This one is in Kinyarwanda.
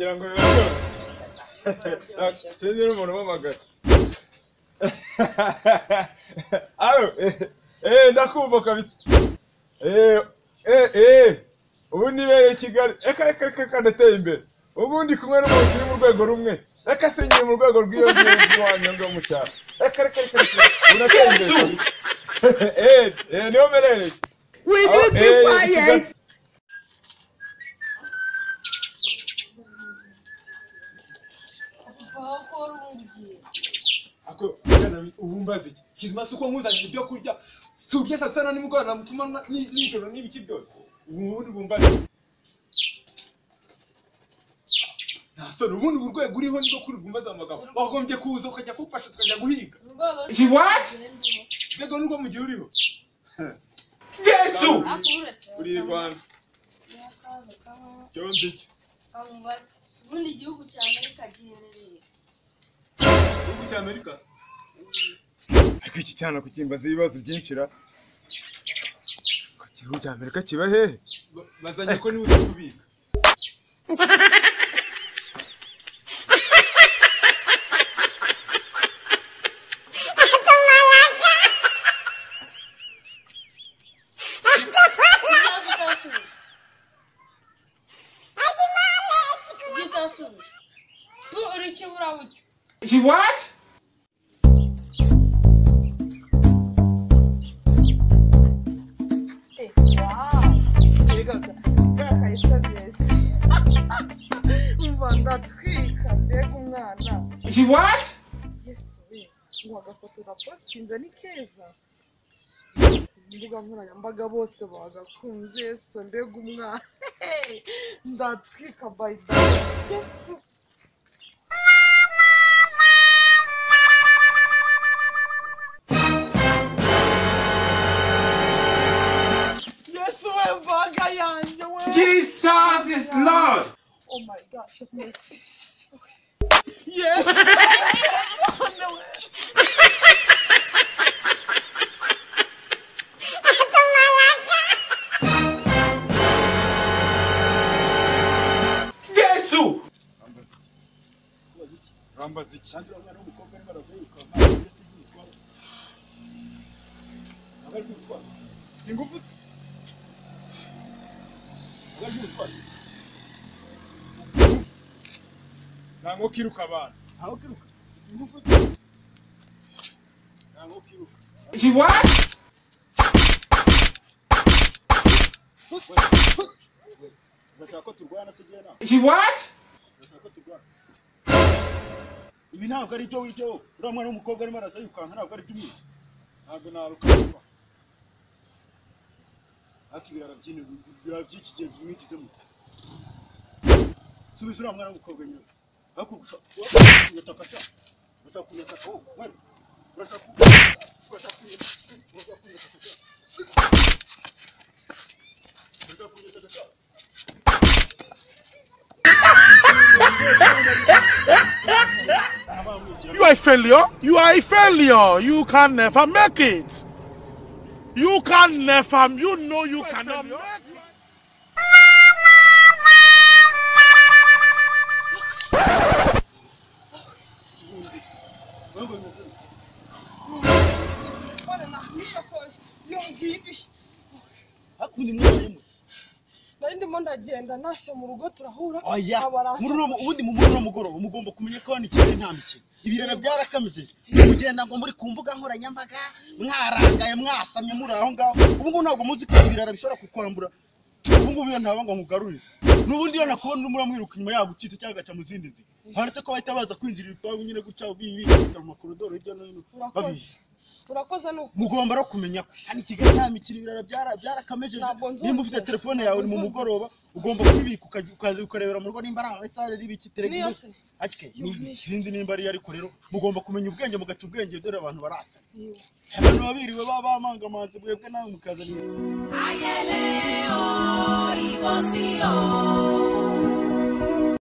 kugira ngo bibe sinzi umuntu w'amagara alo ndakumva kabisa ubu nibereye Kigali reka ndateye imbere ubundi kumwe n'umuntu uri mu rwego rumwe reka senyeye mu rwego rw'iyo ngiyo ngo mu cyaro reka unateye imbere niho merereye will you be quiet? Ako ubumbaze kizima suko nkuzanye ibyo kurya surye sasana nimugana mutumana nijoro n'ibiki byose ubundi bumbaze naso ubundi urwego uriho niko kuri bumbaza amagabo wagombye kuza ukajya kufasha tukajya guhiga What? bego nuko mu gihe uriho Jesu uri Rwanda cyonze iki ubundi igihugu cya Amerika giherereye igihugu cya Amerika ariko iki cyana kukimbaza ibibazo byinshi ra igihugu cya Amerika kiba hehe bazanye ko niwe kubika She what? She what? Yes, we. Wagafotora postinze ni keza. Mbuga nkoranyambaga bose bagakunze so mbega umwana. Ndatwika by that. Yes. Jesus is Lord. Oh my gosh, mercy. Okay. Yes. Jesu. Rambazi chandra mwana w'umukobwa ari barazayuka ingufu ntango kiruka abantu ntango kiruka ingufu ntango kiruka She what? bashaka turwana sigena She what? bashaka turwana ibi ntabwo ari byo w'ibyo uriya mwana w'umukobwa arimo arazayuka ntabwo ari byo ntabwo naruka akibira by'iki gihe bimwikizemo subiza uriya mwana w'umukobwa nyose ariko utakasha utakunyakasha wowe urashaka You are a failure. You are a failure. You can never make it. You can never. You know you cannot make it. Ndimo ndagenda nashe mu rugo turahura ubundi mu muri mugoroba mugomba kumenya ko ni Kigali nta mikino ibirara byarakamije mugenda ngo muri ku mbuga nkoranyambaga mwarangaye mwasamye muri aho ngaho ubu ntabwo muzi ko ibirara bishobora kukwambura ubu iyo ntaba ngo nkugarurize n'ubundi yo nakubona muri mwiruka nyuma yagucitse cyangwa gaca mu zindi nzira haretse ko bahita baza kwinjira ibipagu nyine gucya ubibi mu makorodoro hirya no hino babizi urakoze no mugomba ro kumenya ko hani Kigali nta mikino ibirara byarakameje nimba ufite telefone yawe uri mu mugoroba ugomba kwibika ukaza ukarebera mu rugo nimba ari message ribiki televiziyo akike sinzi nimba ari ariko rero mugomba kumenya ubwenge mugaca ubwenge dore abantu barasa abantu babiriwe babamanga manzi bwebwe nawe mukazana ayele o ibosio